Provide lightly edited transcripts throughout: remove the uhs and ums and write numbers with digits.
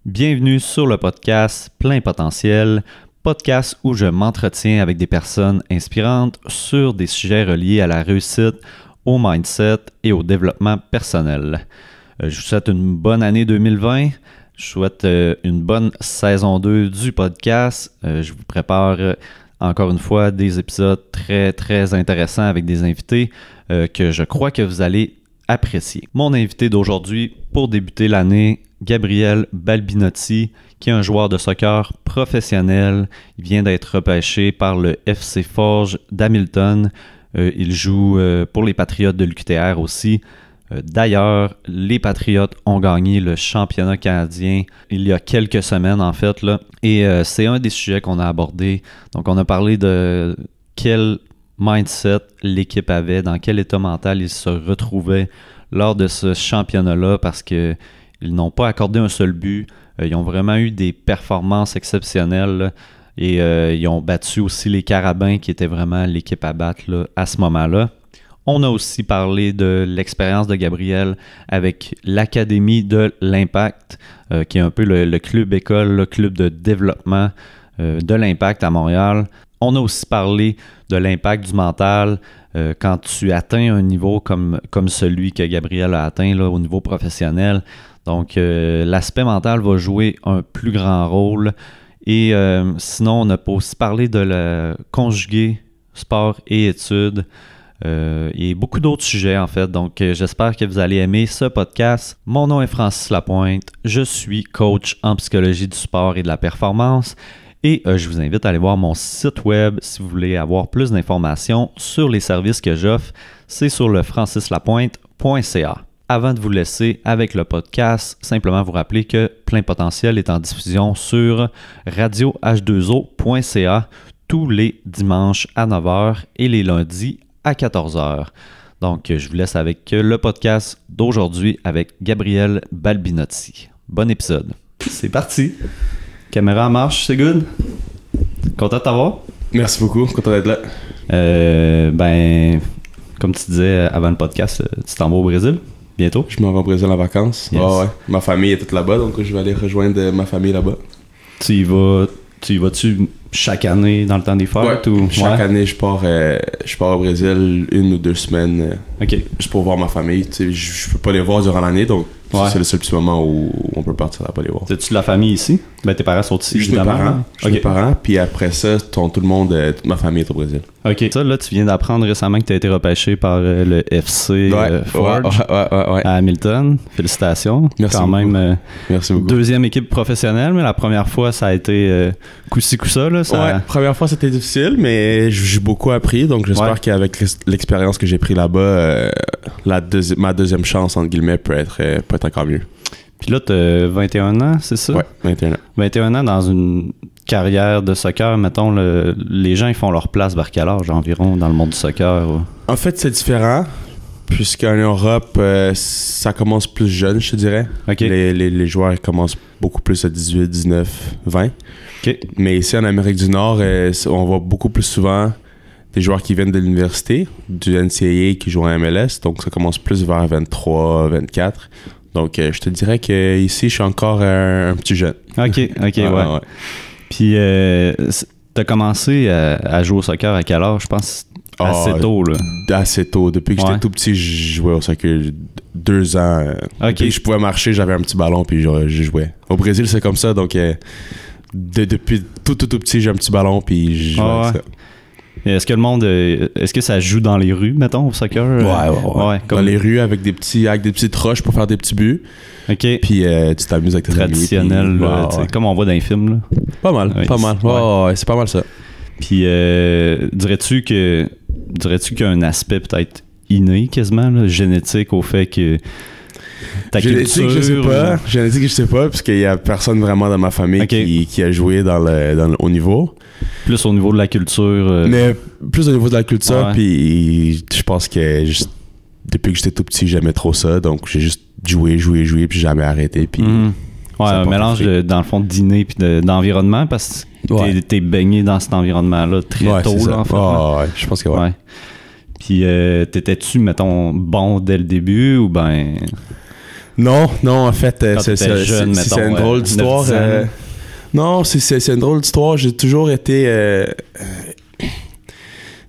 Bienvenue sur le podcast Plein Potentiel, podcast où je m'entretiens avec des personnes inspirantes sur des sujets reliés à la réussite, au mindset et au développement personnel. Je vous souhaite une bonne année 2020. Je souhaite une bonne saison 2 du podcast. Je vous prépare encore une fois des épisodes très, très intéressants avec des invités que je crois que vous allez apprécier. Mon invité d'aujourd'hui pour débuter l'année, Gabriel Balbinotti, qui est un joueur de soccer professionnel. Il vient d'être repêché par le FC Forge d'Hamilton. Il joue pour les Patriotes de l'UQTR aussi. D'ailleurs, les Patriotes ont gagné le championnat canadien il y a quelques semaines en fait, là. Et c'est un des sujets qu'on a abordé. Donc on a parlé de quel mindset l'équipe avait, dans quel état mental ils se retrouvaient lors de ce championnat-là, parce qu'ils n'ont pas accordé un seul but. Ils ont vraiment eu des performances exceptionnelles, là. Et ils ont battu aussi les Carabins, qui étaient vraiment l'équipe à battre là, à ce moment-là. On a aussi parlé de l'expérience de Gabriel avec l'Académie de l'Impact, qui est un peu le club école, le club de développement de l'Impact à Montréal. On a aussi parlé de l'impact du mental quand tu atteins un niveau comme celui que Gabriel a atteint là, au niveau professionnel. Donc, l'aspect mental va jouer un plus grand rôle. Et sinon, on a aussi parlé de la conjuguer sport et études. Et beaucoup d'autres sujets en fait, donc j'espère que vous allez aimer ce podcast. Mon nom est Francis Lapointe, je suis coach en psychologie du sport et de la performance et je vous invite à aller voir mon site web si vous voulez avoir plus d'informations sur les services que j'offre. C'est sur le francislapointe.ca. Avant de vous laisser avec le podcast, simplement vous rappeler que Plein Potentiel est en diffusion sur radioh2o.ca tous les dimanches à 9h et les lundis à 14h. Donc, je vous laisse avec le podcast d'aujourd'hui avec Gabriel Balbinotti. Bon épisode. C'est parti. Caméra en marche, c'est good? Content de t'avoir? Merci beaucoup, content d'être là. Comme tu disais avant le podcast, tu t'en vas au Brésil bientôt? Je m'en vais au Brésil en vacances. Yes. Ouais. Ma famille est toute là-bas, donc je vais aller rejoindre ma famille là-bas. Tu y vas-tu chaque année dans le temps des fêtes? Ouais, chaque année, je pars au Brésil 1 ou 2 semaines juste pour voir ma famille. Tu sais, je peux pas les voir durant l'année, donc c'est le seul petit moment où on peut partir là-bas les voir. As-tu de la famille ici? Ben, tes parents sont ici, évidemment. Mes parents, puis après ça, tout le monde, toute ma famille est au Brésil. OK. Ça, là, tu viens d'apprendre récemment que tu as été repêché par le FC Forge à Hamilton. Félicitations. Merci quand beaucoup. Même Merci beaucoup. Deuxième équipe professionnelle, mais la première fois, ça a été coup-ci, coup-ça. Là, ça... Ouais, première fois, c'était difficile, mais j'ai beaucoup appris. Donc, j'espère qu'avec l'expérience que j'ai pris là-bas, ma deuxième chance, entre guillemets, peut être encore mieux. Puis là, tu as 21 ans, c'est ça? Ouais, 21 ans. 21 ans dans une carrière de soccer, mettons, les gens ils font leur place vers quel âge environ dans le monde du soccer? Ou... En fait, c'est différent, puisqu'en Europe, ça commence plus jeune, je te dirais. Okay. Les joueurs ils commencent beaucoup plus à 18, 19, 20. Okay. Mais ici, en Amérique du Nord, on voit beaucoup plus souvent des joueurs qui viennent de l'université, du NCAA qui jouent en MLS, donc ça commence plus vers 23, 24. Donc, je te dirais qu'ici, je suis encore un petit jeune. OK, ouais. Puis, t'as commencé à jouer au soccer à quel âge? Je pense assez tôt, là. Assez tôt. Depuis que j'étais tout petit, je jouais au soccer 2 ans. Depuis que je pouvais marcher, j'avais un petit ballon, puis je jouais. Au Brésil, c'est comme ça, donc depuis tout petit, j'ai un petit ballon, puis je joue avec ça. Est-ce que ça joue dans les rues, mettons, au soccer? Ouais. Dans les rues avec des petites roches pour faire des petits buts. OK. Puis tu t'amuses avec tes amis. Traditionnel, comme on voit dans les films, là. Pas mal. Ouais, c'est pas mal ça. Puis dirais-tu qu'il y a un aspect peut-être inné, quasiment, là, génétique au fait que ta génétique, je sais pas. Génétique, je sais pas, parce qu'il y a personne vraiment dans ma famille qui a joué dans le haut niveau. Plus au niveau de la culture. Mais plus au niveau de la culture, puis je pense que depuis que j'étais tout petit, j'aimais trop ça. Donc j'ai juste joué, puis jamais arrêté. Puis un mélange dans le fond d'inné puis d'environnement, parce que t'es baigné dans cet environnement-là très tôt, là, en fait. Je pense que ouais. Puis t'étais-tu, mettons, bon dès le début ou ben... Non, en fait, Quand t'étais jeune, c'est mettons, une drôle d'histoire. 9-10 ans. Non, c'est une drôle d'histoire. J'ai toujours été...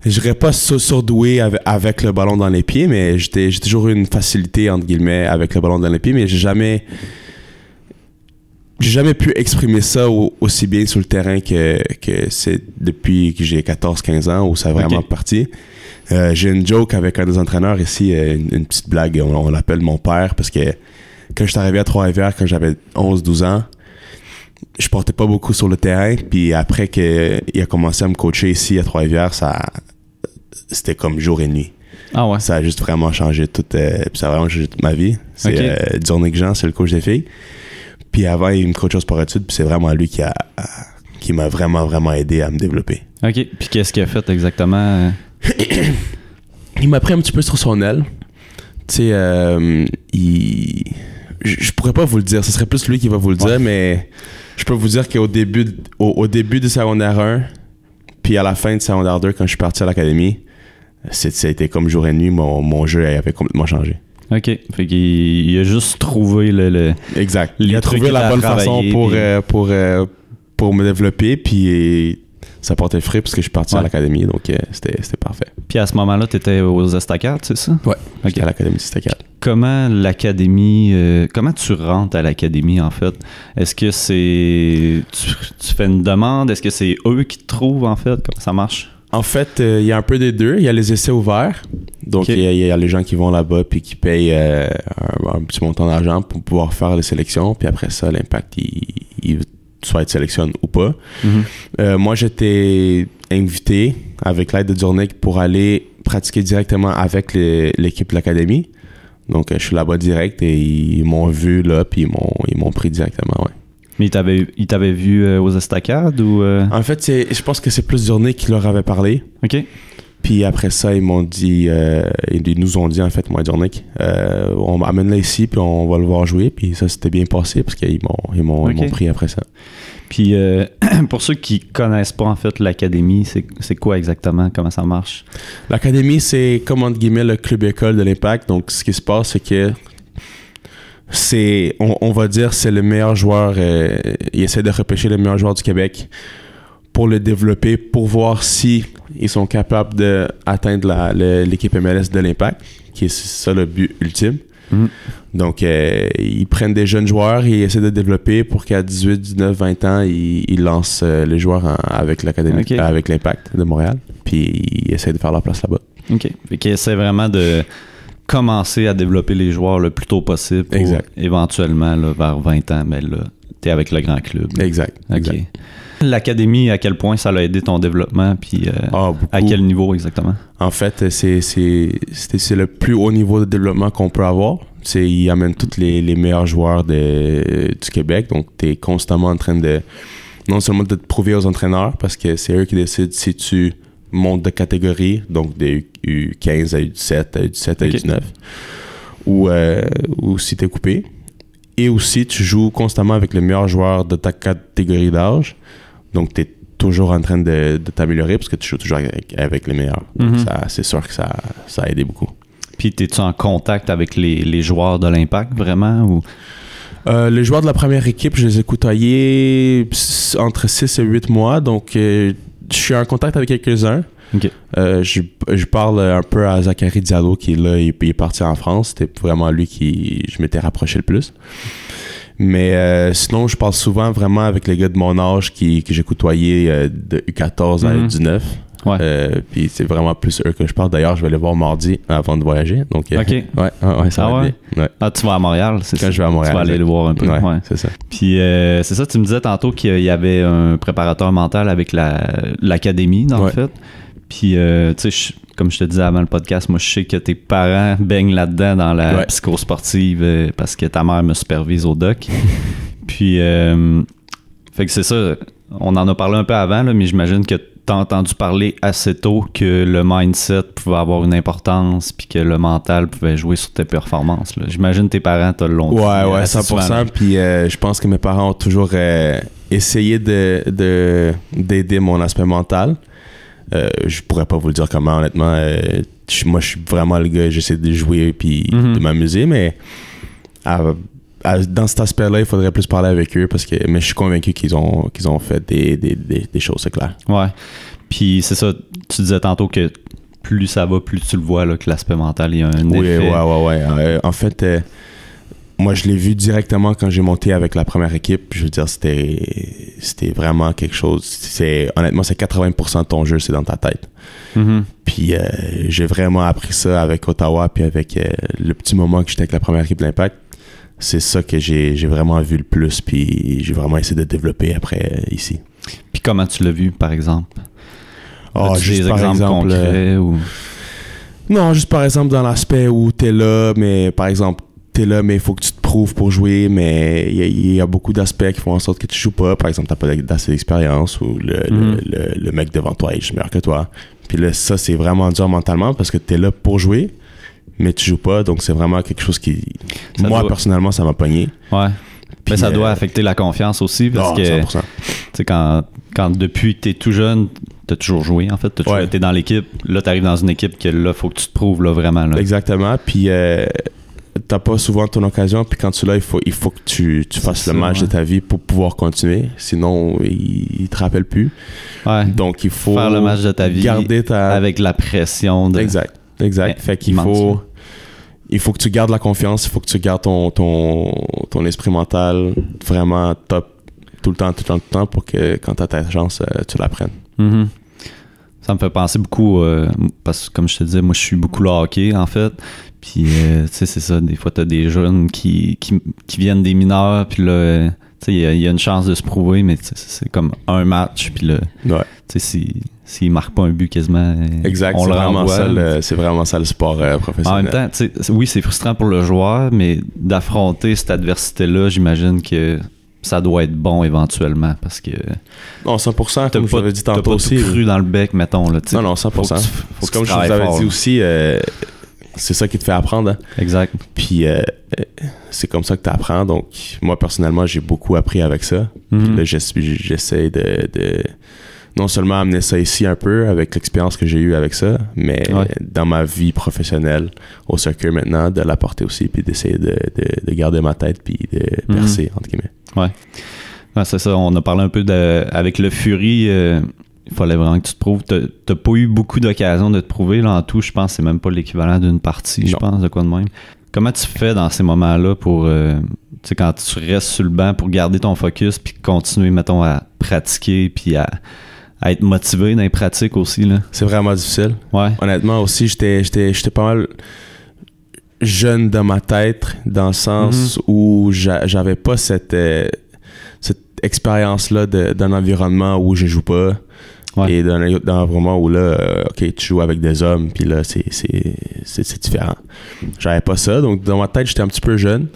je dirais pas surdoué avec le ballon dans les pieds, mais j'ai toujours eu une facilité, entre guillemets, avec le ballon dans les pieds, mais j'ai jamais pu exprimer ça aussi bien sur le terrain que c'est depuis que j'ai 14-15 ans où ça a vraiment parti. J'ai une joke avec un des entraîneurs ici, une petite blague, on l'appelle mon père, parce que quand je suis arrivé à Trois-Rivières, quand j'avais 11-12 ans, je portais pas beaucoup sur le terrain, puis après qu'il a commencé à me coacher ici à Trois-Rivières, c'était comme jour et nuit. Ah ouais? Ça a juste vraiment changé puis ça a vraiment changé toute ma vie. C'est Diornick Jean, c'est le coach des filles. Puis avant, il me coachait au sport-études, puis c'est vraiment lui qui m'a vraiment, vraiment aidé à me développer. OK. Puis qu'est-ce qu'il a fait exactement? Il m'a pris un petit peu sur son aile. Tu sais, je pourrais pas vous le dire. Ce serait plus lui qui va vous le dire, mais je peux vous dire qu'au début du secondaire 1, puis à la fin de secondaire 2, quand je suis parti à l'académie, ça a été comme jour et nuit. Mon jeu avait complètement changé. OK. Fait qu'il a juste trouvé le exact. Il a trouvé la bonne façon pour me développer, puis ça portait frais parce que je suis parti à l'académie, donc c'était parfait. Puis à ce moment-là, tu étais aux Estacades, c'est ça? Ouais, j'étais à l'académie d'Estacades. Comment l'académie... comment tu rentres à l'académie, en fait? Est-ce que c'est... Tu fais une demande? Est-ce que c'est eux qui te trouvent, en fait? Comment ça marche? En fait, il y a un peu des deux. Il y a les essais ouverts. Donc, il y a les gens qui vont là-bas puis qui payent un petit montant d'argent pour pouvoir faire les sélections. Puis après ça, l'Impact, il soit te sélectionne ou pas. Moi, j'étais invité avec l'aide de Diornick pour aller pratiquer directement avec l'équipe de l'académie. Donc, je suis là-bas direct et ils m'ont vu là puis ils m'ont pris directement, ouais. Mais ils t'avaient vu aux Estacades ou... En fait, je pense que c'est plus Diornick qui leur avait parlé. OK. Puis après ça, ils m'ont dit... ils nous ont dit, en fait, moi et Diornick, on amène-le ici, puis on va le voir jouer. Puis ça, c'était bien passé, parce qu'ils m'ont pris après ça. Puis pour ceux qui connaissent pas, en fait, l'académie, c'est quoi exactement? Comment ça marche? L'académie, c'est, comme entre guillemets, le club-école de l'Impact. Donc, ce qui se passe, c'est que on va dire, c'est le meilleur joueur. Il essaie de repêcher le meilleur joueur du Québec pour le développer, pour voir si ils sont capables d'atteindre l'équipe MLS de l'Impact, qui est ça le but ultime. Donc, ils prennent des jeunes joueurs et ils essaient de développer pour qu'à 18, 19, 20 ans, ils lancent les joueurs avec l'académie, avec l'Impact de Montréal, puis ils essaient de faire leur place là-bas. OK. Fait qu'ils essaient vraiment de commencer à développer les joueurs le plus tôt possible pour éventuellement, là, vers 20 ans, mais là, t'es avec le grand club. Exact. L'académie, à quel point ça l'a aidé ton développement, puis à quel niveau exactement? En fait, c'est le plus haut niveau de développement qu'on peut avoir. Ils amènent tous les meilleurs joueurs du Québec, donc tu es constamment en train de, non seulement de te prouver aux entraîneurs, parce que c'est eux qui décident si tu montes de catégorie, donc des U15 à U17, à U17 à U19, ou si tu es coupé. Et aussi, tu joues constamment avec les meilleurs joueurs de ta catégorie d'âge. Donc, tu es toujours en train de t'améliorer parce que tu joues toujours avec les meilleurs. Donc, c'est sûr que ça a aidé beaucoup. Puis, es-tu en contact avec les joueurs de l'Impact, vraiment? Ou? Les joueurs de la première équipe, je les ai côtoyés entre 6 et 8 mois. Donc, je suis en contact avec quelques-uns. Okay. Je parle un peu à Zachary Diallo qui est là, il est parti en France. C'était vraiment lui qui je m'étais rapproché le plus. Mais sinon, je parle souvent vraiment avec les gars de mon âge que j'ai côtoyé de U14 à U19. Ouais. Puis c'est vraiment plus eux que je parle. D'ailleurs, je vais les voir mardi avant de voyager. Donc, OK. Ça va bien. Ouais. Ah, tu vas à Montréal, c'est ça? Quand je vais à Montréal. Tu vas aller le voir un peu. Ouais, c'est ça. Puis c'est ça, tu me disais tantôt qu'il y avait un préparateur mental avec l'académie, dans le fait. Puis, tu sais, comme je te disais avant le podcast, moi, je sais que tes parents baignent là-dedans dans la psychosportive parce que ta mère me supervise au doc. Puis, fait que c'est ça. On en a parlé un peu avant, là, mais j'imagine que t'as entendu parler assez tôt que le mindset pouvait avoir une importance puis que le mental pouvait jouer sur tes performances, là. J'imagine tes parents te l'ont dit. Ouais, 100%. Puis, je pense que mes parents ont toujours essayé d'aider mon aspect mental. Je pourrais pas vous le dire comment, honnêtement. Moi, je suis vraiment le gars, j'essaie de jouer puis de m'amuser, mais dans cet aspect-là, il faudrait plus parler avec eux mais je suis convaincu qu'ils ont fait des choses, c'est clair. Ouais. Puis c'est ça, tu disais tantôt que plus ça va, plus tu le vois là, que l'aspect mental, il y a un effet. Ouais. En fait, moi, je l'ai vu directement quand j'ai monté avec la première équipe. Je veux dire, c'était vraiment quelque chose. Honnêtement, c'est 80% de ton jeu, c'est dans ta tête. Mm-hmm. Puis j'ai vraiment appris ça avec Ottawa, puis avec le petit moment que j'étais avec la première équipe de l'Impact. C'est ça que j'ai vraiment vu le plus, puis j'ai vraiment essayé de développer après ici. Puis comment tu l'as vu, par exemple? Juste des par exemples exemple, concrets ou... Non, juste par exemple dans l'aspect où t'es là, mais par exemple, t'es là, mais il faut que tu te prouves pour jouer, mais il y a beaucoup d'aspects qui font en sorte que tu joues pas. Par exemple, t'as pas assez d'expérience ou le mec devant toi est meilleur que toi. Puis là, ça, c'est vraiment dur mentalement parce que t'es là pour jouer, mais tu joues pas. Donc, c'est vraiment quelque chose qui... personnellement, ça m'a pogné. Ouais. Puis, mais ça doit affecter la confiance aussi parce que 100%. Tu sais, quand depuis que t'es tout jeune, t'as toujours joué en fait, t'as toujours été dans l'équipe, là t'arrives dans une équipe que là faut que tu te prouves là vraiment là. Exactement, puis t'as pas souvent ton occasion, puis quand tu l'as, il faut que tu fasses le match de ta vie pour pouvoir continuer, sinon il te rappelle plus. Ouais. Donc il faut faire le match de ta vie garder avec la pression de... Exact. Fait qu'il faut que tu gardes la confiance, il faut que tu gardes ton esprit mental vraiment top tout le temps pour que quand tu as ta chance, tu la prennes. Mm-hmm. Ça me fait penser beaucoup, parce que comme je te disais, moi je suis beaucoup le hockey en fait. Puis tu sais, c'est ça, des fois tu as des jeunes qui viennent des mineurs, puis là, tu sais, il y a une chance de se prouver, mais c'est comme un match, puis là, tu sais, s'ils marquent pas un but quasiment, exact, on le renvoie. C'est vraiment ça le sport professionnel. En même temps, tu sais, oui, c'est frustrant pour le joueur, mais d'affronter cette adversité-là, j'imagine que ça doit être bon éventuellement parce que... Non, 100%, comme je vous avais dit tantôt aussi. T'as pas tout cru dans le bec, mettons. Là, non, 100%. C'est comme je vous avais dit aussi, c'est ça qui te fait apprendre. Hein? Exact. Puis c'est comme ça que tu apprends. Donc, moi, personnellement, j'ai beaucoup appris avec ça. Puis là, j'essaie de non seulement amener ça ici un peu avec l'expérience que j'ai eue avec ça, mais dans ma vie professionnelle au soccer maintenant, de l'apporter aussi, puis d'essayer de garder ma tête, puis de percer, entre guillemets. Ouais. C'est ça, on a parlé un peu avec le Fury, il fallait vraiment que tu te prouves. T'as pas eu beaucoup d'occasions de te prouver, là, en tout, je pense que c'est même pas l'équivalent d'une partie, je pense, de quoi de même. Comment tu fais dans ces moments-là pour, tu sais, quand tu restes sur le banc pour garder ton focus, puis continuer, mettons, à pratiquer, puis à être motivé dans les pratiques aussi, là? C'est vraiment difficile. Ouais. Honnêtement aussi, j'étais pas mal jeune dans ma tête, dans le sens où j'avais pas cette expérience-là d'un environnement où je joue pas. Ouais. Et d'un environnement où là, OK, tu joues avec des hommes, puis là, c'est différent. J'avais pas ça, donc dans ma tête, j'étais un petit peu jeune.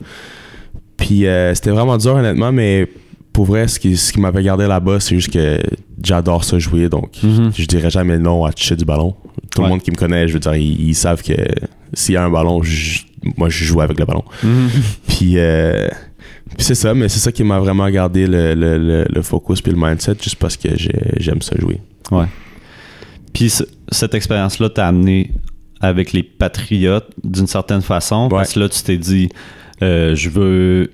Puis c'était vraiment dur, honnêtement, mais pour vrai, ce qui m'avait gardé là-bas, c'est juste que j'adore ça jouer, donc je dirais jamais non à toucher du ballon. Tout le monde qui me connaît, je veux dire, ils savent que s'il y a un ballon, moi je joue avec le ballon. Puis c'est ça, mais c'est ça qui m'a vraiment gardé le focus puis le mindset, juste parce que j'aime ça jouer. Ouais. Puis cette expérience-là t'a amené avec les Patriotes d'une certaine façon, parce que là tu t'es dit je veux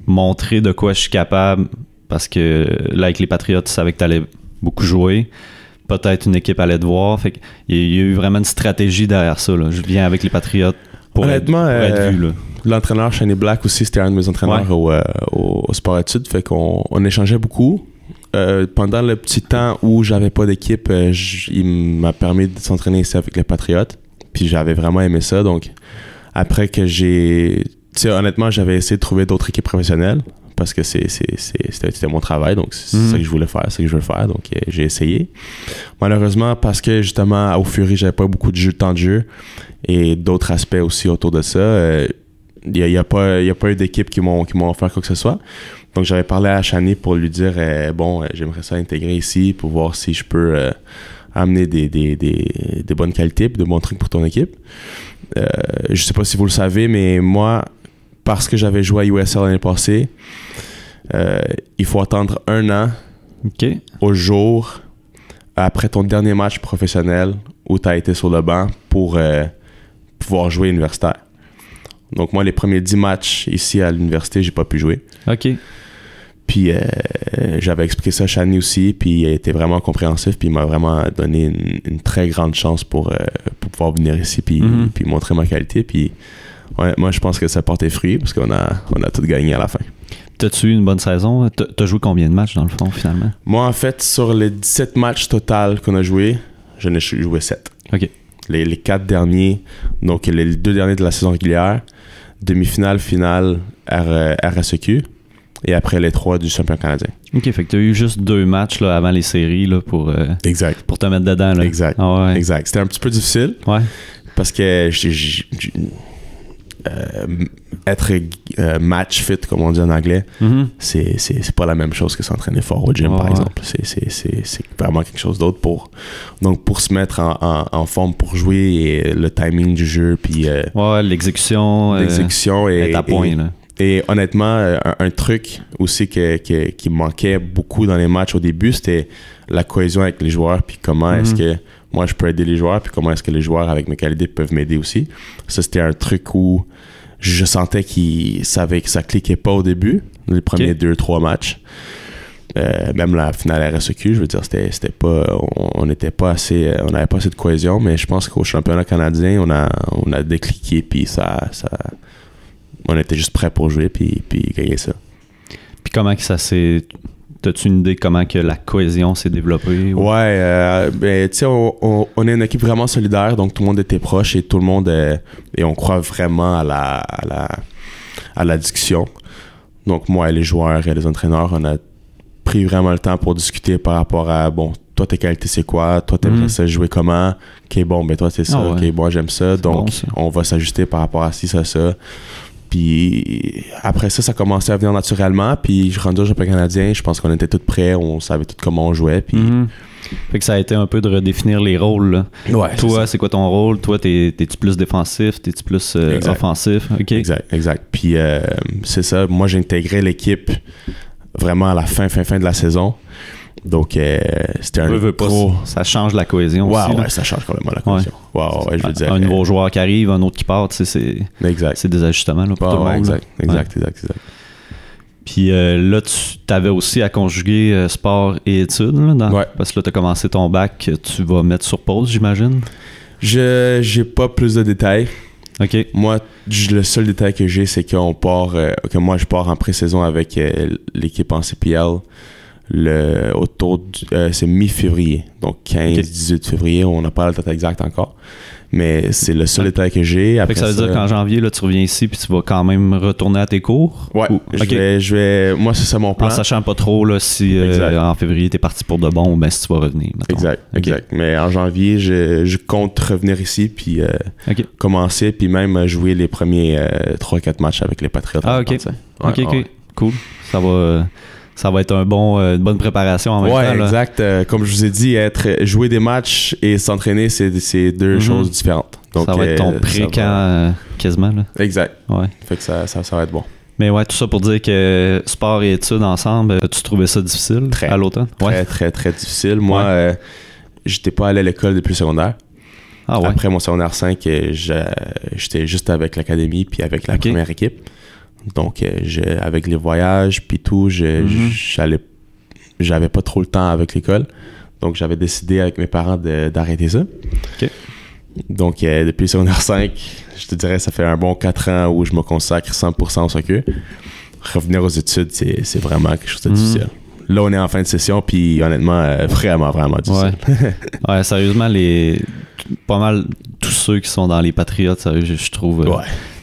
montrer de quoi je suis capable, parce que là avec les Patriotes tu savais que t'allais beaucoup jouer, peut-être une équipe allait te voir, fait qu'il y a eu vraiment une stratégie derrière ça là. Je viens avec les Patriotes pour être vu là. L'entraîneur Shane Black aussi, c'était un de mes entraîneurs au sport études, fait qu'on échangeait beaucoup. Pendant le petit temps où j'avais pas d'équipe, il m'a permis de s'entraîner ici avec les Patriotes, puis j'avais vraiment aimé ça. Donc après que honnêtement, j'avais essayé de trouver d'autres équipes professionnelles parce que c'était mon travail, donc c'est ça que je voulais faire, c'est ça que je veux faire, donc j'ai essayé. Malheureusement, parce que justement au Fury, j'avais pas beaucoup de temps de jeu et d'autres aspects aussi autour de ça. Il y a pas eu d'équipe qui m'ont offert quoi que ce soit. Donc j'avais parlé à Shani pour lui dire j'aimerais ça intégrer ici pour voir si je peux amener des bonnes qualités et de bons trucs pour ton équipe. Je sais pas si vous le savez, mais moi, parce que j'avais joué à USL l'année passée, il faut attendre 1 an au jour après ton dernier match professionnel où tu as été sur le banc pour pouvoir jouer universitaire. Donc moi, les premiers 10 matchs ici à l'université, j'ai pas pu jouer. OK. Puis j'avais expliqué ça à Shani aussi, puis il a été vraiment compréhensif, puis il m'a vraiment donné une très grande chance pour pouvoir venir ici, puis montrer ma qualité. Puis ouais, moi, je pense que ça portait fruit, parce qu'on a tout gagné à la fin. T'as-tu eu une bonne saison? T'as joué combien de matchs, dans le fond, finalement? Moi, en fait, sur les 17 matchs total qu'on a joué, j'en ai joué 7. OK. Les 4 derniers, donc les 2 derniers de la saison régulière, demi-finale, finale, RSEQ, et après les 3 du champion canadien. OK, fait que t'as eu juste 2 matchs là, avant les séries là, pour te mettre dedans. Là. Exact. Ah ouais. Exact. C'était un petit peu difficile. Ouais. Parce que être match fit, comme on dit en anglais, c'est pas la même chose que s'entraîner fort au gym, par exemple. C'est vraiment quelque chose d'autre pour se mettre en forme pour jouer, et le timing du jeu, puis l'exécution est à point. Là. Et honnêtement, un truc aussi qui manquait beaucoup dans les matchs au début, c'était la cohésion avec les joueurs, puis comment est-ce que moi je peux aider les joueurs, puis comment est-ce que les joueurs avec mes qualités peuvent m'aider aussi. Ça, c'était un truc où je sentais que ça cliquait pas au début, les premiers 2-3 matchs. Même la finale RSEQ, je veux dire, c'était pas, on n'avait pas assez de cohésion, mais je pense qu'au championnat canadien, on a décliqué, puis on était juste prêts pour jouer, puis gagner ça. Puis comment que ça s'est... T'as-tu une idée comment que la cohésion s'est développée? Ou? Ouais, tu sais, on est une équipe vraiment solidaire, donc tout le monde était proche, et tout le monde et on croit vraiment à la discussion. Donc moi et les joueurs et les entraîneurs, on a pris vraiment le temps pour discuter par rapport à, bon, toi tes qualités c'est quoi, toi t'aimerais ça jouer comment, ok, bon, ben toi c'est ça, ok, moi j'aime ça, donc bon, ça. On va s'ajuster par rapport à ci, ça. Puis après ça, ça commençait à venir naturellement. Puis je rendu au championnat canadien, je pense qu'on était tous prêts, on savait tout comment on jouait. Puis... Fait que ça a été un peu de redéfinir les rôles. Là. Ouais, toi, c'est quoi ton rôle? Toi, t'es-tu plus défensif? T'es-tu plus offensif? Okay. Exact. Puis c'est ça, moi j'ai intégré l'équipe vraiment à la fin de la saison. Donc c'était un gros... Ça change la cohésion aussi. Ouais, ça change complètement la cohésion. Ouais, je veux dire. Un nouveau joueur qui arrive, un autre qui part, tu sais, c'est des ajustements là, pour tout le monde. Exact. Puis là, tu avais aussi à conjuguer sport et études, là, parce que là, tu as commencé ton bac, tu vas mettre sur pause, j'imagine? J'ai pas plus de détails. OK. Moi, le seul détail que j'ai, c'est que moi, je pars en pré-saison avec l'équipe en CPL. C'est mi-février, donc 15-18 février, on n'a pas la date exacte encore, mais c'est le seul détail que j'ai. Après ça veut dire qu'en janvier, là, tu reviens ici puis tu vas quand même retourner à tes cours? Ouais, je vais, moi c'est ça mon plan. En sachant pas trop là, si en février t'es parti pour de bon, ben si tu vas revenir. Mettons. Exact. Mais en janvier, je compte revenir ici puis commencer, puis même jouer les premiers 3-4 matchs avec les Patriots. Ah, ok. Ok, cool. Ça va être une bonne préparation en même temps. Ouais, exact. Comme je vous ai dit, jouer des matchs et s'entraîner, c'est deux choses différentes. Donc, ça va être ton pré-camp quasiment. Là. Exact. Ouais. Fait que ça va être bon. Mais ouais, tout ça pour dire que sport et études ensemble, tu trouvais ça difficile à l'automne? Très difficile. Moi, j'étais pas allé à l'école depuis le secondaire. Ah ouais. Après mon secondaire 5, j'étais juste avec l'académie puis avec la première équipe. Donc, avec les voyages puis tout, j'avais pas trop le temps avec l'école. Donc, j'avais décidé avec mes parents d'arrêter ça. OK. Donc, depuis le secondaire 5, je te dirais, ça fait un bon 4 ans où je me consacre 100% au soccer. Revenir aux études, c'est vraiment quelque chose de difficile. Là, on est en fin de session, puis honnêtement, vraiment difficile. Ouais, sérieusement, pas mal tous ceux qui sont dans les Patriots, sérieux, je trouve...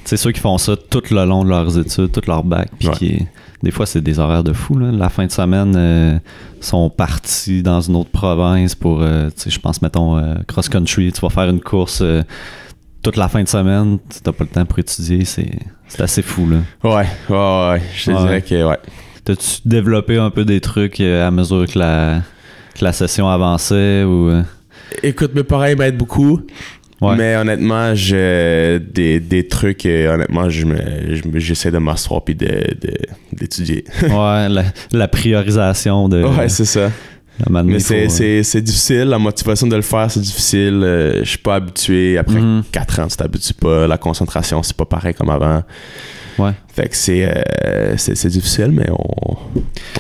C'est ceux qui font ça tout le long de leurs études, tout leur bac, puis des fois, c'est des horaires de fou. Là. La fin de semaine, sont partis dans une autre province pour, je pense, mettons, cross-country. Tu vas faire une course toute la fin de semaine. Tu n'as pas le temps pour étudier. C'est assez fou. Là. Ouais. Je te dirais que, T'as-tu développé un peu des trucs à mesure que la session avançait? Ou Écoute, mes parents m'aident beaucoup. Ouais. Mais honnêtement, j'ai des trucs, honnêtement, j'essaie de m'asseoir puis d'étudier. Ouais, la priorisation de... Ouais, c'est ça. Mais c'est difficile, la motivation de le faire, c'est difficile. Je suis pas habitué. Après 4 ans, tu t'habitues pas. La concentration, c'est pas pareil comme avant. Ouais. Fait que c'est difficile, mais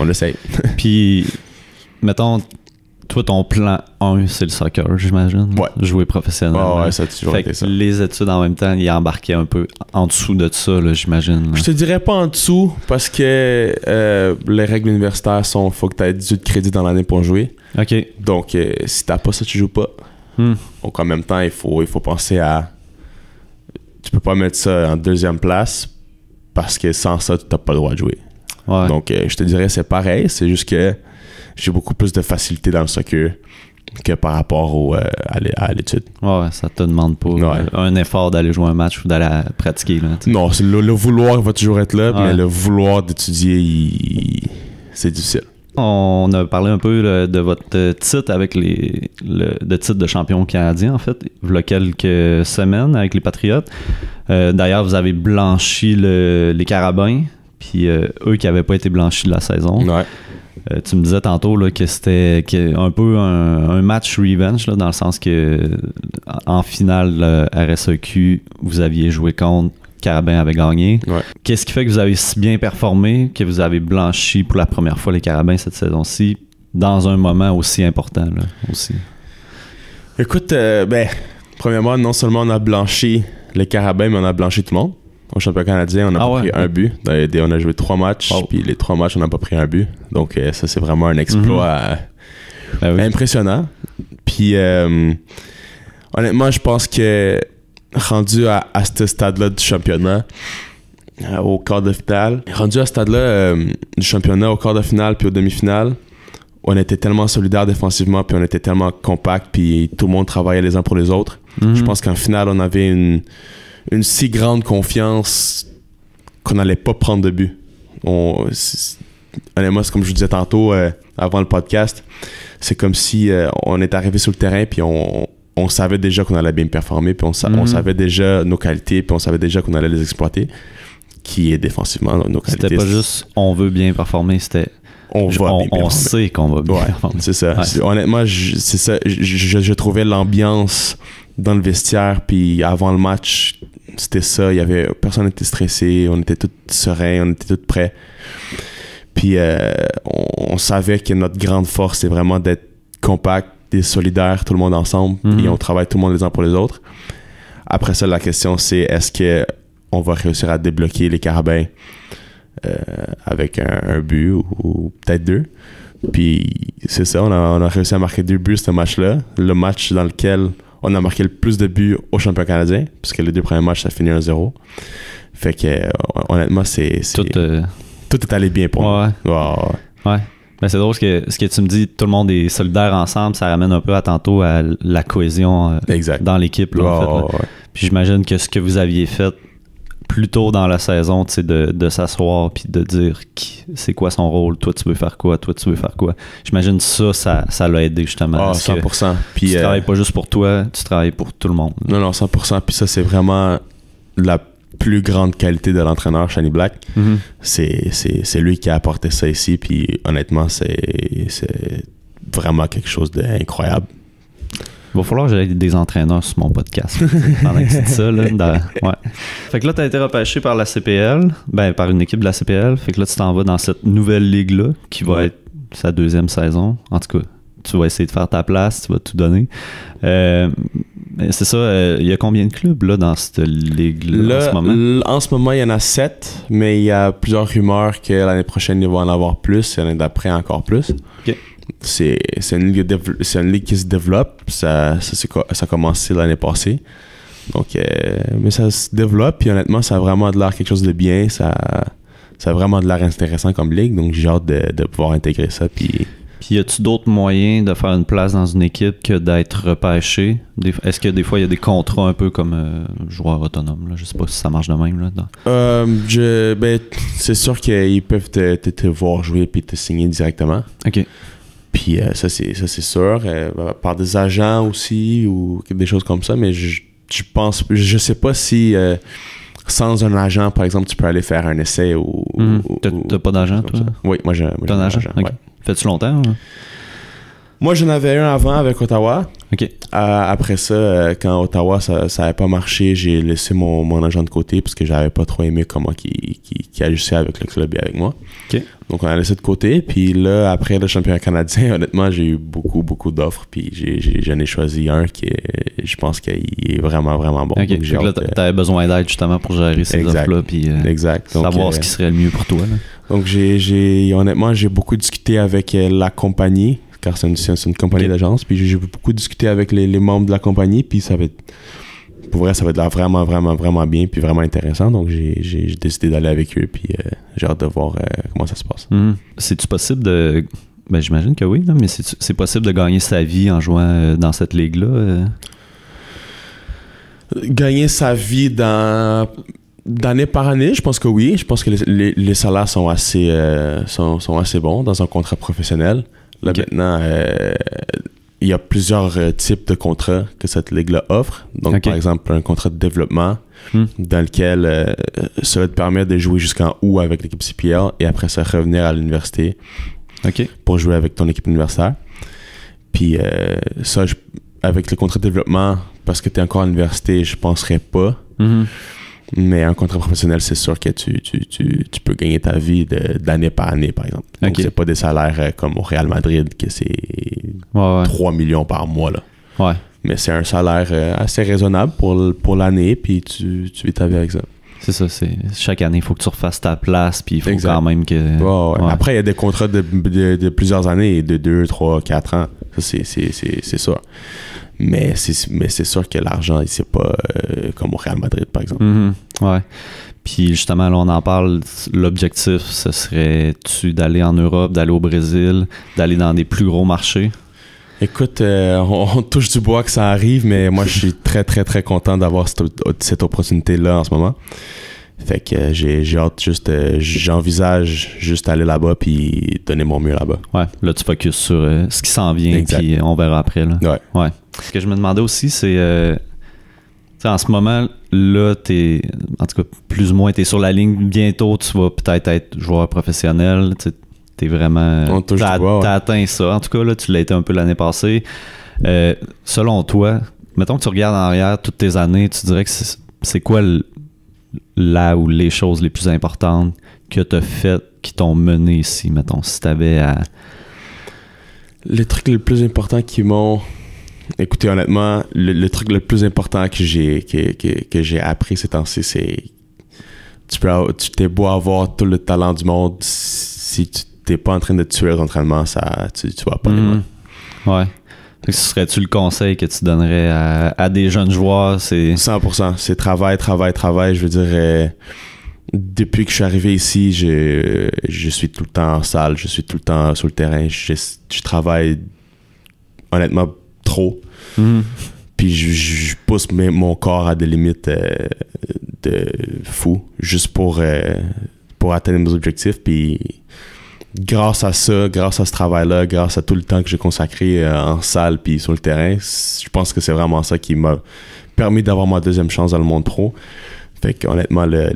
on essaye. Puis, mettons, toi, ton plan 1, c'est le soccer, j'imagine. Ouais. Jouer professionnellement. Ouais, ça a toujours été ça. Les études, en même temps, ils embarquaient un peu en dessous de ça, là, j'imagine. Là. Je te dirais pas en dessous, parce que les règles universitaires sont faut que tu aies 18 crédits dans l'année pour jouer. OK. Donc, si t'as pas ça, tu joues pas. Donc, en même temps, il faut penser à... Tu peux pas mettre ça en deuxième place, parce que sans ça, t'as pas le droit de jouer. Ouais. Donc, je te dirais c'est pareil, c'est juste que j'ai beaucoup plus de facilité dans le soccer que par rapport à l'étude. Ouais, ça te demande pas un effort d'aller jouer un match ou d'aller pratiquer. Là, non, le vouloir va toujours être là, mais le vouloir d'étudier, c'est difficile. On a parlé un peu de votre titre avec le titre de champion canadien, en fait, il y a quelques semaines avec les Patriotes. D'ailleurs, vous avez blanchi les Carabins, puis eux qui n'avaient pas été blanchis de la saison. Ouais. Tu me disais tantôt là, que c'était un peu un match revenge, là, dans le sens que en finale RSEQ, vous aviez joué contre, Carabins avait gagné. Ouais. Qu'est-ce qui fait que vous avez si bien performé, que vous avez blanchi pour la première fois les Carabins cette saison-ci, dans un moment aussi important là, aussi? Écoute, premièrement, non seulement on a blanchi les Carabins, mais on a blanchi tout le monde. Au championnat canadien, on a pris un but. On a joué 3 matchs, puis les 3 matchs, on n'a pas pris un but. Donc, ça, c'est vraiment un exploit impressionnant. Puis, honnêtement, je pense que rendu à ce stade-là du championnat, au quart de finale, rendu à ce stade-là du championnat, au quart de finale puis aux demi-finales, on était tellement solidaires défensivement, puis on était tellement compacts, puis tout le monde travaillait les uns pour les autres. Je pense qu'en finale, on avait une si grande confiance qu'on n'allait pas prendre de but. Honnêtement, c'est comme je vous disais tantôt avant le podcast, c'est comme si on est arrivé sur le terrain puis on savait déjà qu'on allait bien performer, puis on savait déjà nos qualités, puis on savait déjà qu'on allait les exploiter, qui est défensivement nos qualités. C'était pas juste on veut bien performer, c'était on sait qu'on va bien performer. C'est ça. Ouais. Honnêtement, c'est ça. Je trouvais l'ambiance dans le vestiaire, puis avant le match, c'était ça. Personne n'était stressé, on était tous sereins, on était tous prêts. Puis on savait que notre grande force, c'est vraiment d'être compact, d'être solidaire, tout le monde ensemble, et on travaille tout le monde les uns pour les autres. Après ça, la question, c'est est-ce qu'on va réussir à débloquer les Carabins avec un but ou peut-être 2. Puis c'est ça, on a réussi à marquer 2 buts ce match-là. Le match dans lequel on a marqué le plus de buts au championnat canadien, puisque les 2 premiers matchs, ça finit 1-0. Fait que honnêtement, tout est allé bien pour nous. Ouais. Ben, c'est drôle ce que tu me dis, tout le monde est solidaire ensemble, ça ramène un peu à tantôt à la cohésion dans l'équipe. Là, en fait, là. Puis j'imagine que ce que vous aviez fait plus tôt dans la saison, tu sais, de s'asseoir puis de dire c'est quoi son rôle, toi tu veux faire quoi, toi tu veux faire quoi. J'imagine ça l'a aidé justement. 100%. Puis tu travailles pas juste pour toi, tu travailles pour tout le monde. Non, 100%. Puis ça, c'est vraiment la plus grande qualité de l'entraîneur, Shani Black. C'est lui qui a apporté ça ici, puis honnêtement, c'est vraiment quelque chose d'incroyable. Il va falloir que j'aille des entraîneurs sur mon podcast pendant que tu dis ça. Là, ouais. Fait que là, tu as été repêché par la CPL, par une équipe de la CPL. Fait que là, tu t'en vas dans cette nouvelle ligue-là qui va être sa 2e saison. En tout cas, tu vas essayer de faire ta place, tu vas tout donner. C'est ça, il y a combien de clubs là, dans cette ligue-là en ce moment? En ce moment, il y en a 7, mais il y a plusieurs rumeurs que l'année prochaine, il va en avoir plus, et l'année d'après, encore plus. OK. C'est une ligue qui se développe. Ça a commencé l'année passée. Donc, mais ça se développe, puis honnêtement, ça a vraiment de l'air quelque chose de bien. Ça a vraiment de l'air intéressant comme ligue, donc j'ai hâte de pouvoir intégrer ça. Puis y a-tu d'autres moyens de faire une place dans une équipe que d'être repêché? Est-ce que des fois il y a des contrats un peu comme joueur autonome? Là? Je sais pas si ça marche de même là. C'est sûr qu'ils peuvent te voir jouer et te signer directement. OK. Puis ça c'est sûr. Par des agents aussi ou des choses comme ça, mais je sais pas si sans un agent, par exemple, tu peux aller faire un essai ou T'as pas d'agent, toi? Oui, moi j'ai un agent. Okay. Ouais. Fais-tu longtemps? Hein? Moi, j'en avais un avant avec Ottawa. OK. Après ça, quand Ottawa, ça n'avait pas marché, j'ai laissé mon agent de côté parce que j'avais pas trop aimé comment qui agissait avec le club et avec moi. OK. Donc, on a laissé de côté. Puis là, après le championnat canadien, honnêtement, j'ai eu beaucoup d'offres. Puis j'en ai choisi un qui est, je pense qu'il est vraiment, vraiment bon. OK. Donc, là, t'avais besoin d'aide justement pour gérer ces offres-là. Puis exact. Donc, savoir ce qui serait le mieux pour toi. Là. Donc, honnêtement, j'ai beaucoup discuté avec la compagnie, car c'est une compagnie d'agence. Puis j'ai beaucoup discuté avec les membres de la compagnie. Puis ça va être, pour vrai, ça va être vraiment, vraiment, vraiment bien. Puis vraiment intéressant. Donc, j'ai décidé d'aller avec eux. Puis j'ai hâte de voir comment ça se passe. C'est-tu possible de. Ben, j'imagine que oui, là, mais c'est possible de gagner sa vie en jouant dans cette ligue-là? Gagner sa vie d'année par année, je pense que oui. Je pense que les salaires sont assez bons dans un contrat professionnel. Là, maintenant, il y a plusieurs types de contrats que cette ligue-là offre. Donc, par exemple, un contrat de développement dans lequel ça va te permettre de jouer jusqu'en août avec l'équipe CPL et après ça, revenir à l'université pour jouer avec ton équipe universitaire. Puis ça, avec le contrat de développement, parce que tu es encore à l'université, je penserais pas. Mais un contrat professionnel, c'est sûr que tu peux gagner ta vie d'année par année, par exemple. Donc, c'est pas des salaires comme au Real Madrid, que c'est 3 millions par mois. Là. Ouais. Mais c'est un salaire assez raisonnable pour l'année, puis tu vis ta vie avec ça. C'est ça, chaque année, il faut que tu refasses ta place, puis il faut quand même que... Ouais. Après, il y a des contrats de plusieurs années, de 2, 3, 4 ans. Ça, c'est sûr. Mais c'est sûr que l'argent, c'est pas comme au Real Madrid, par exemple. Ouais. Puis justement, là, on en parle. L'objectif, ce serait-tu d'aller en Europe, d'aller au Brésil, d'aller dans des plus gros marchés? Écoute, on touche du bois que ça arrive, mais moi, je suis très, très, très content d'avoir cette opportunité-là en ce moment. Fait que j'ai hâte j'envisage juste aller là-bas puis donner mon mieux là-bas. Ouais, là, tu focuses sur ce qui s'en vient, puis on verra après, là. Ouais. Ce que je me demandais aussi, c'est... en ce moment, là, en tout cas, plus ou moins, t'es sur la ligne. Bientôt, tu vas peut-être être joueur professionnel. T'es vraiment... T'as atteint ça. En tout cas, là, tu l'as été un peu l'année passée. Selon toi, mettons que tu regardes en arrière toutes tes années, tu dirais que c'est quoi là où les choses les plus importantes que tu as faites qui t'ont mené ici, mettons, si tu avais à... Les trucs les plus importants qui m'ont... Écoutez, honnêtement, le truc le plus important que j'ai appris ces temps-ci, c'est... Tu t'es beau avoir tout le talent du monde, si tu t'es pas en train de tuer l'entraînement, tu vas pas les mains. Ouais. Ce serait-tu le conseil que tu donnerais à des jeunes joueurs? 100%. C'est travail. Je veux dire, depuis que je suis arrivé ici, je suis tout le temps en salle, je suis tout le temps sur le terrain. Je travaille honnêtement trop. Puis je pousse mon corps à des limites de fou, juste pour atteindre mes objectifs. Puis grâce à ce travail-là, grâce à tout le temps que j'ai consacré en salle puis sur le terrain, je pense que c'est vraiment ça qui m'a permis d'avoir ma deuxième chance dans le monde pro. Fait qu'honnêtement, le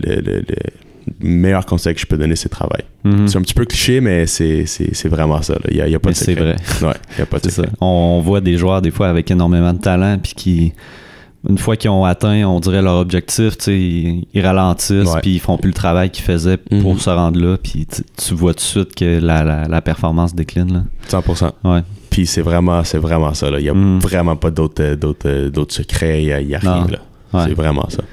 meilleur conseil que je peux donner, c'est travail. C'est un petit peu cliché, mais c'est vraiment ça. Il y a pas de secret. C'est vrai. Ouais, il y a pas de secret. On voit des joueurs des fois avec énormément de talent puis qui, une fois qu'ils ont atteint, on dirait leur objectif, ils ralentissent puis ils font plus le travail qu'ils faisaient pour se rendre là, puis tu vois tout de suite que la performance décline là. 100%. Ouais. Puis c'est vraiment ça là. Il y a vraiment pas d'autres secrets, il y a rien là. Ouais. C'est vraiment ça.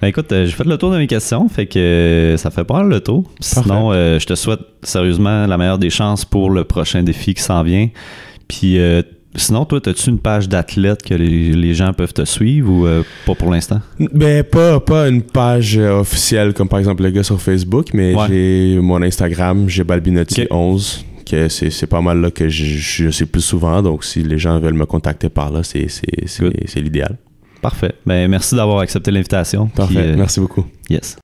Ben écoute, j'ai fait le tour de mes questions, fait que ça fait pas mal le tour. Sinon, je te souhaite sérieusement la meilleure des chances pour le prochain défi qui s'en vient. Puis sinon, toi, as-tu une page d'athlète que les gens peuvent te suivre ou pas pour l'instant? Ben, pas une page officielle comme par exemple le gars sur Facebook, mais j'ai mon Instagram, j'ai Balbinotti11, que c'est pas mal là que je suis plus souvent. Donc, si les gens veulent me contacter par là, c'est l'idéal. Parfait. Ben, merci d'avoir accepté l'invitation. Parfait. Merci beaucoup. Yes.